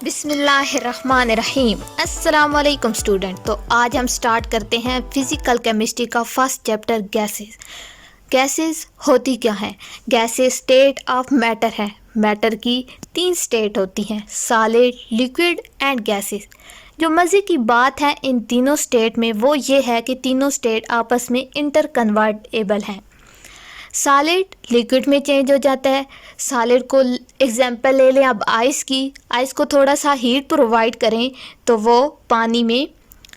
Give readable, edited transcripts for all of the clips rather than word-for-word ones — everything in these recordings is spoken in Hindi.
बिस्मिल्लाहिर्रहमानिर्रहीम। अस्सलाम वालेकुम स्टूडेंट। तो आज हम स्टार्ट करते हैं फिज़िकल केमिस्ट्री का फर्स्ट चैप्टर गैसेस। गैसेस होती क्या हैं? गैसेस स्टेट ऑफ मैटर है। मैटर की 3 स्टेट होती हैं, सॉलिड, लिक्विड एंड गैसेस। जो मज़े की बात है इन तीनों स्टेट में वो ये है कि तीनों स्टेट आपस में इंटर कन्वर्टेबल हैं। सॉलिड लिक्विड में चेंज हो जाता है। सॉलिड को एग्जांपल ले लें अब आइस की। आइस को थोड़ा सा हीट प्रोवाइड करें तो वो पानी में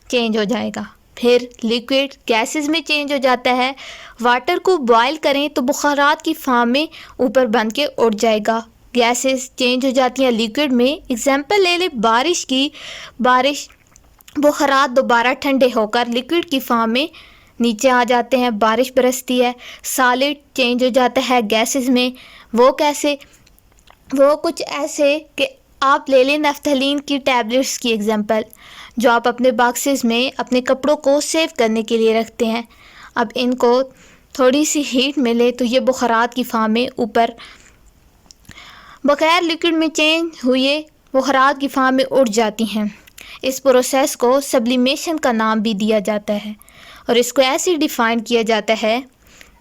चेंज हो जाएगा। फिर लिक्विड गैसेस में चेंज हो जाता है। वाटर को बॉयल करें तो बुखारात की फॉर्म में ऊपर बन के उड़ जाएगा। गैसेस चेंज हो जाती हैं लिक्विड में। एग्जांपल ले लें बारिश की। बारिश बुखारात दोबारा ठंडे होकर लिक्विड की फॉर्म में नीचे आ जाते हैं, बारिश बरसती है। सॉलिड चेंज हो जाता है गैसेस में। वो कैसे? वो कुछ ऐसे कि आप ले लें नफ्थलीन की टैबलेट्स की एग्जांपल, जो आप अपने बॉक्सेस में अपने कपड़ों को सेव करने के लिए रखते हैं। अब इनको थोड़ी सी हीट मिले तो ये बुखारात की फॉर्म में ऊपर बगैर लिक्विड में चेंज हुए बुखारात की फॉर्म में उड़ जाती हैं। इस प्रोसेस को सब्लिमेशन का नाम भी दिया जाता है और इसको ऐसे डिफाइन किया जाता है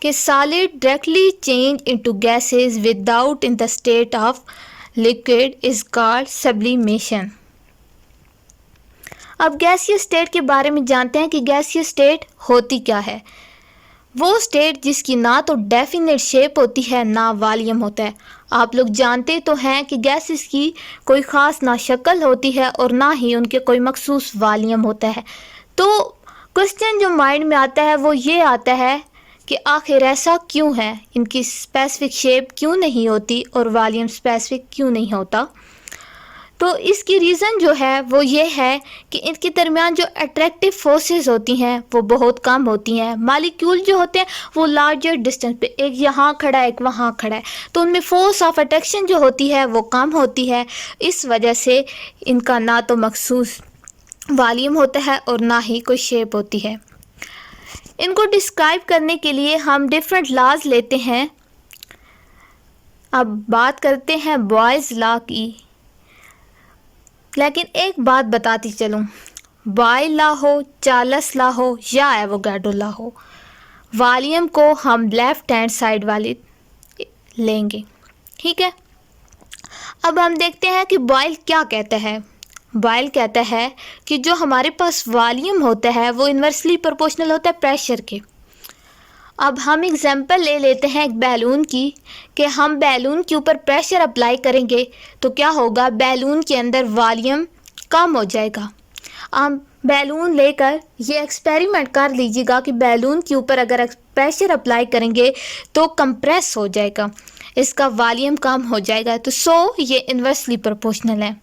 कि solid directly change into gases without in the state of liquid is called sublimation. अब गैसियस स्टेट के बारे में जानते हैं कि गैसियस स्टेट होती क्या है। वो स्टेट जिसकी ना तो डेफिनेट शेप होती है ना वॉल्यूम होता है। आप लोग जानते तो हैं कि गैसेस की कोई ख़ास ना शक्ल होती है और ना ही उनके कोई मखसूस वॉल्यूम होता है। तो क्वेश्चन जो माइंड में आता है वो ये आता है कि आखिर ऐसा क्यों है, इनकी स्पेसिफिक शेप क्यों नहीं होती और वॉल्यूम स्पेसिफिक क्यों नहीं होता। तो इसकी रीज़न जो है वो ये है कि इनके दरमियान जो अट्रैक्टिव फोर्सेस होती हैं वो बहुत कम होती हैं। मॉलिक्यूल जो होते हैं वो लार्जर डिस्टेंस पे, एक यहाँ खड़ा है एक वहाँ खड़ा है, तो उनमें फोर्स ऑफ अट्रैक्शन जो होती है वो कम होती है। इस वजह से इनका ना तो मखसूस वॉल्यूम होता है और ना ही कोई शेप होती है। इनको डिस्क्राइब करने के लिए हम डिफरेंट लॉज लेते हैं। अब बात करते हैं बॉयज़ लॉ की, लेकिन एक बात बताती चलूँ, बॉयल लॉ हो, चार्ल्स लॉ हो या एवोगाड्रो लॉ हो, वॉल्यूम को हम लेफ्ट हैंड साइड वाली लेंगे, ठीक है। अब हम देखते हैं कि बॉयल क्या कहता है। बॉयल कहता है कि जो हमारे पास वॉल्यूम होता है वो इन्वर्सली प्रोपोर्शनल होता है प्रेशर के। अब हम एग्जांपल ले लेते हैं एक बैलून की कि हम बैलून के ऊपर प्रेशर अप्लाई करेंगे तो क्या होगा, बैलून के अंदर वॉल्यूम कम हो जाएगा। हम बैलून लेकर ये एक्सपेरिमेंट कर लीजिएगा कि बैलून के ऊपर अगर प्रेशर अप्लाई करेंगे तो कंप्रेस हो जाएगा, इसका वॉल्यूम कम हो जाएगा। तो ये इन्वर्सली प्रोपोर्शनल है,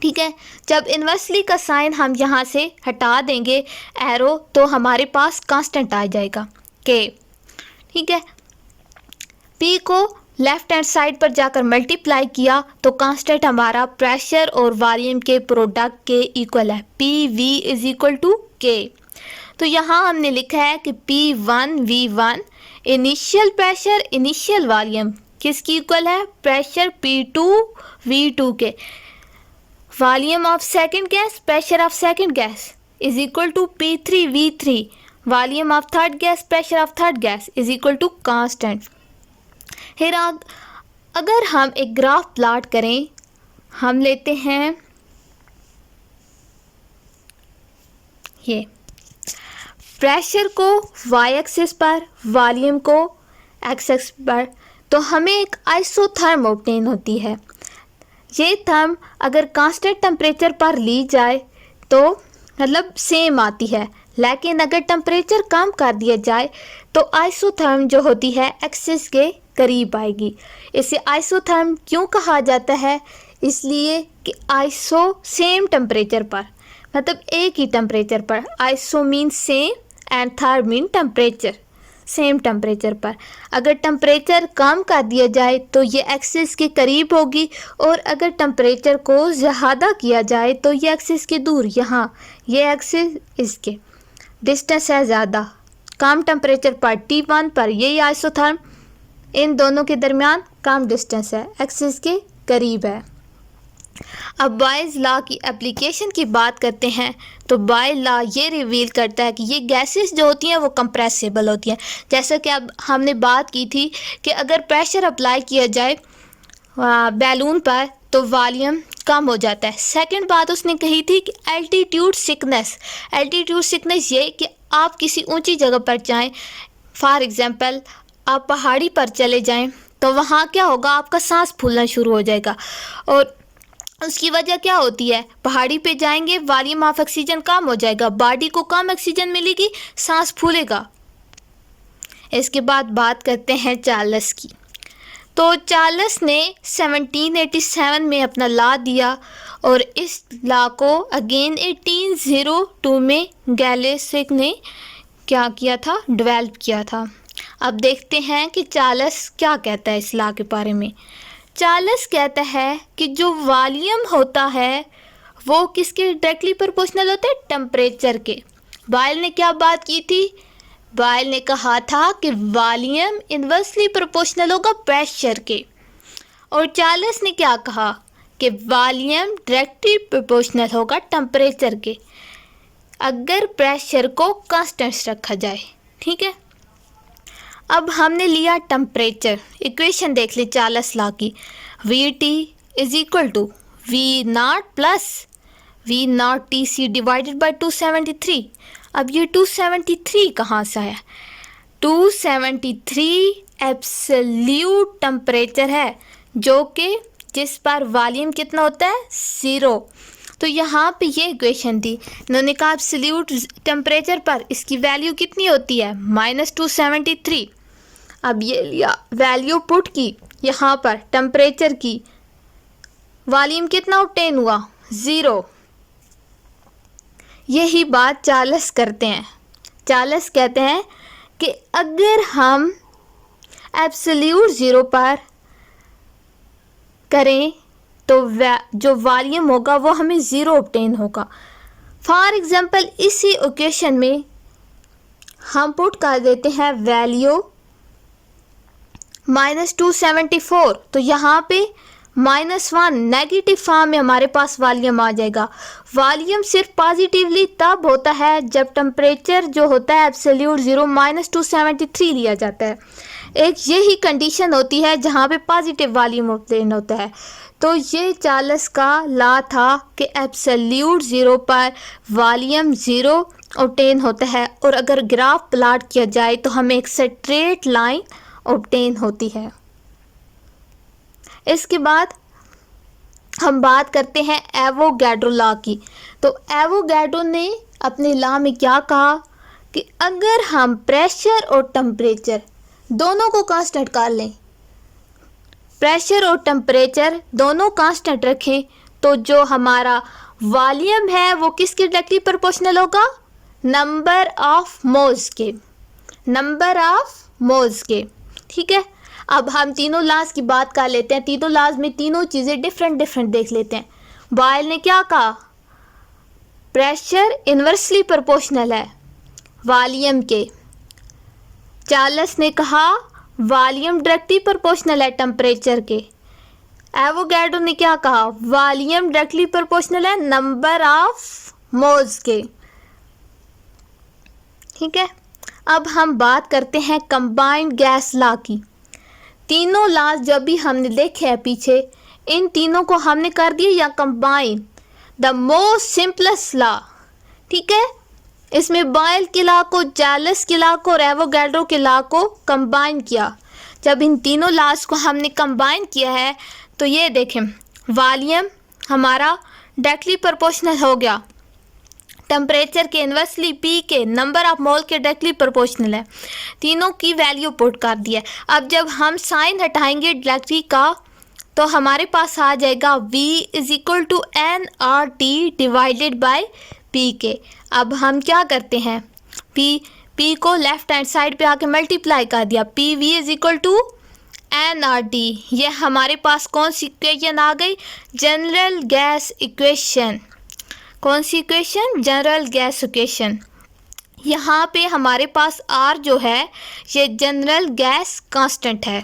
ठीक है। जब इन्वर्सली का साइन हम यहाँ से हटा देंगे एरो तो हमारे पास कांस्टेंट आ जाएगा के, ठीक है। पी को लेफ्ट हैंड साइड पर जाकर मल्टीप्लाई किया तो कांस्टेंट हमारा प्रेशर और वॉल्यूम के प्रोडक्ट के इक्वल है, P V is equal to K. तो यहाँ हमने लिखा है कि P1 V1 initial pressure initial volume किसकी इक्वल है, प्रेशर P2 V2 के। Volume of second gas pressure of second gas is equal to P3 V3, volume of third gas pressure of third gas is equal to constant. फिर अगर हम एक ग्राफ प्लॉट करें, हम लेते हैं ये प्रेशर को वाई एक्सिस पर, वॉल्यूम को एक्स एक्सिस पर, तो हमें एक आइसोथर्म ऑब्टेन होती है। ये थर्म अगर कांस्टेंट टेम्परेचर पर ली जाए तो मतलब सेम आती है, लेकिन अगर टेम्परेचर कम कर दिया जाए तो आइसोथर्म जो होती है एक्सिस के करीब आएगी। इसे आइसोथर्म क्यों कहा जाता है, इसलिए कि आइसो सेम टेम्परेचर पर, मतलब एक ही टेम्परेचर पर, iso mean same and therm mean temperature, same temperature पर। अगर टेम्परेचर कम कर दिया जाए तो ये एक्सिस के करीब होगी और अगर टेम्परेचर को ज़्यादा किया जाए तो ये एक्सिस के दूर, यहाँ ये एक्सिस इसके डिस्टेंस है ज़्यादा, कम टेम्परेचर पर T1 पर यही आइसोथर्म, इन दोनों के दरमियान कम डिस्टेंस है, एक्सिस के करीब है। अब बॉयज़ लॉ की एप्लीकेशन की बात करते हैं तो बॉयज़ लॉ ये रिवील करता है कि ये गैसेस जो होती हैं वो कंप्रेसिबल होती हैं। जैसा कि अब हमने बात की थी कि अगर प्रेशर अप्लाई किया जाए बैलून पर तो वॉल्यूम कम हो जाता है। सेकंड बात उसने कही थी कि एल्टीट्यूड सिकनेस ये कि आप किसी ऊंची जगह पर जाएं, फॉर एग्जांपल आप पहाड़ी पर चले जाएं तो वहाँ क्या होगा, आपका सांस फूलना शुरू हो जाएगा। और उसकी वजह क्या होती है, पहाड़ी पे जाएंगे वॉल्यूम ऑफ ऑक्सीजन कम हो जाएगा, बॉडी को कम ऑक्सीजन मिलेगी, सांस फूलेगा। इसके बाद बात करते हैं चार्ल्स की। तो चार्ल्स ने 1787 में अपना लॉ दिया और इस लॉ को अगेन 1802 में गैलेसिक ने क्या किया था, डेवलप किया था। अब देखते हैं कि चार्ल्स क्या कहता है इस लॉ के बारे में। चार्ल्स कहता है कि जो वॉल्यूम होता है वो किसके डायरेक्टली प्रोपोर्शनल होता है, टेम्परेचर के। बॉयल ने क्या बात की थी, बॉयल ने कहा था कि वॉल्यूम इन्वर्सली प्रोपोर्शनल होगा प्रेशर के। और चार्ल्स ने क्या कहा कि वॉल्यूम डायरेक्टली प्रोपोर्शनल होगा टेम्परेचर के अगर प्रेशर को कांस्टेंट रखा जाए। ठीक है, अब हमने लिया टेम्परेचर, इक्वेशन देख ली चार्ल्स लॉ की। VT is equal to V0 plus V0 TC divided by 273। अब ये 273 कहाँ से है, 273 एब्सोल्यूट टेम्परेचर है जो कि जिस पर वॉल्यूम कितना होता है, 0। तो यहाँ पे ये इक्वेशन थी, इन्होंने कहा एब्सोल्यूट टेम्परेचर पर इसकी वैल्यू कितनी होती है, -273। अब ये लिया वैल्यू पुट की यहाँ पर टेम्परेचर की, वॉल्यूम कितना ऑब्टेन हुआ, 0। यही बात चार्ल्स करते हैं। चार्ल्स कहते हैं कि अगर हम एब्सोल्यूट 0 पर करें तो जो वॉल्यूम होगा वो हमें 0 ऑब्टेन होगा। फॉर एग्जांपल इसी इक्वेशन में हम पुट कर देते हैं वैल्यू -274, तो यहाँ पे -1 नेगेटिव फॉर्म में हमारे पास वॉल्यूम आ जाएगा। वॉल्यूम सिर्फ पॉजिटिवली तब होता है जब टेम्परेचर जो होता है एब्सोल्यूट 0 -273 लिया जाता है। एक यही कंडीशन होती है जहाँ पे पॉजिटिव वॉल्यूम ऑब्टेन होता है। तो ये चार्ल्स का लॉ था कि एब्सोल्यूट 0 पर वॉल्यूम 0 ऑब्टेन होता है और अगर ग्राफ प्लॉट किया जाए तो हमें एक स्ट्रेट लाइन ऑब्टेन होती है। इसके बाद हम बात करते हैं एवोगैड्रो लॉ की। तो एवोगैड्रो ने अपने लॉ में क्या कहा कि अगर हम प्रेशर और टेम्परेचर दोनों को कांस्टेंट कर लें, प्रेशर और टेम्परेचर दोनों कांस्टेंट रखें, तो जो हमारा वॉल्यूम है वो किसके डायरेक्टली प्रोपोर्शनल होगा, नंबर ऑफ मोल्स के, नंबर ऑफ मोल्स के। ठीक है, अब हम तीनों लॉज की बात कर लेते हैं। तीनों लॉज में तीनों चीज़ें डिफरेंट देख लेते हैं। बॉयल ने क्या कहा, प्रेशर इन्वर्सली प्रोपोर्शनल है वॉल्यूम के। चार्ल्स ने कहा वॉल्यूम डायरेक्टली प्रोपोर्शनल है टेम्परेचर के। एवोगैड्रो ने क्या कहा, वॉल्यूम डायरेक्टली प्रोपोर्शनल है नंबर ऑफ मोल्स के। ठीक है, अब हम बात करते हैं कंबाइंड गैस लॉ की। तीनों लॉज जब भी हमने देखे हैं पीछे, इन तीनों को हमने कर दिया या combine, the most simplest law. ठीक है, इसमें बॉयल के लॉ को, चार्ल्स के लॉ को और एवोगैड्रो के लॉ को कंबाइन किया। जब इन तीनों लॉज को हमने कंबाइन किया है तो ये देखें वॉल्यूम हमारा डायरेक्टली प्रोपोर्शनल हो गया टेम्परेचर के इन्वर्सली, पी के नंबर ऑफ मोल के डायरेक्टली प्रोपोर्शनल है। तीनों की वैल्यू पुट कर दिया। अब जब हम साइन हटाएंगे डायरेक्टली का तो हमारे पास आ जाएगा V is equal to nRT divided by P के। अब हम क्या करते हैं, पी को लेफ्ट हैंड साइड पे आके मल्टीप्लाई कर दिया, PV is equal to nRT। ये हमारे पास कौन सी इक्वेशन आ गई, जनरल गैस इक्वेशन। कौन सी इक्वेशन, जनरल गैस इक्वेशन। यहाँ पे हमारे पास R जो है ये जनरल गैस कांस्टेंट है।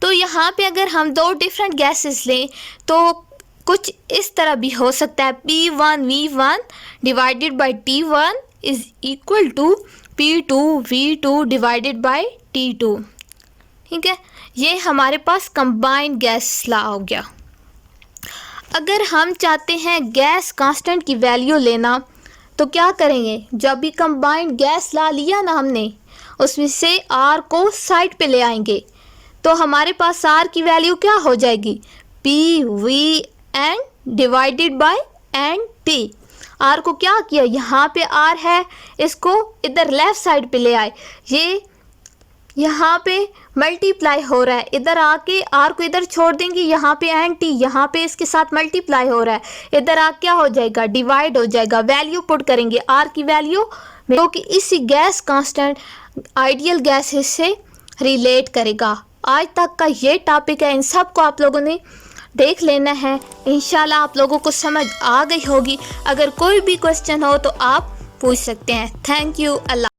तो यहाँ पे अगर हम दो डिफरेंट गैसेस लें तो कुछ इस तरह भी हो सकता है, P1V1 divided by T1 is equal to P2V2 divided by T2। ठीक है, ये हमारे पास कंबाइंड गैस लॉ हो गया। अगर हम चाहते हैं गैस कांस्टेंट की वैल्यू लेना तो क्या करेंगे, जब भी कंबाइंड गैस लॉ लिया ना हमने, उसमें से R को साइड पे ले आएंगे तो हमारे पास R की वैल्यू क्या हो जाएगी, PVN divided by NT। R को क्या किया, यहाँ पे R है, इसको इधर लेफ्ट साइड पे ले आए, ये यहाँ पे मल्टीप्लाई हो रहा है, इधर आके R को इधर छोड़ देंगे, यहाँ पे NT, यहाँ पे इसके साथ मल्टीप्लाई हो रहा है, इधर आ क्या हो जाएगा, डिवाइड हो जाएगा। वैल्यू पुट करेंगे R की वैल्यू, जो कि इसी गैस कांस्टेंट आइडियल गैसेस से रिलेट करेगा। आज तक का ये टॉपिक है, इन सब को आप लोगों ने देख लेना है। इंशाल्लाह आप लोगों को समझ आ गई होगी। अगर कोई भी क्वेश्चन हो तो आप पूछ सकते हैं। Thank you. अल्लाह।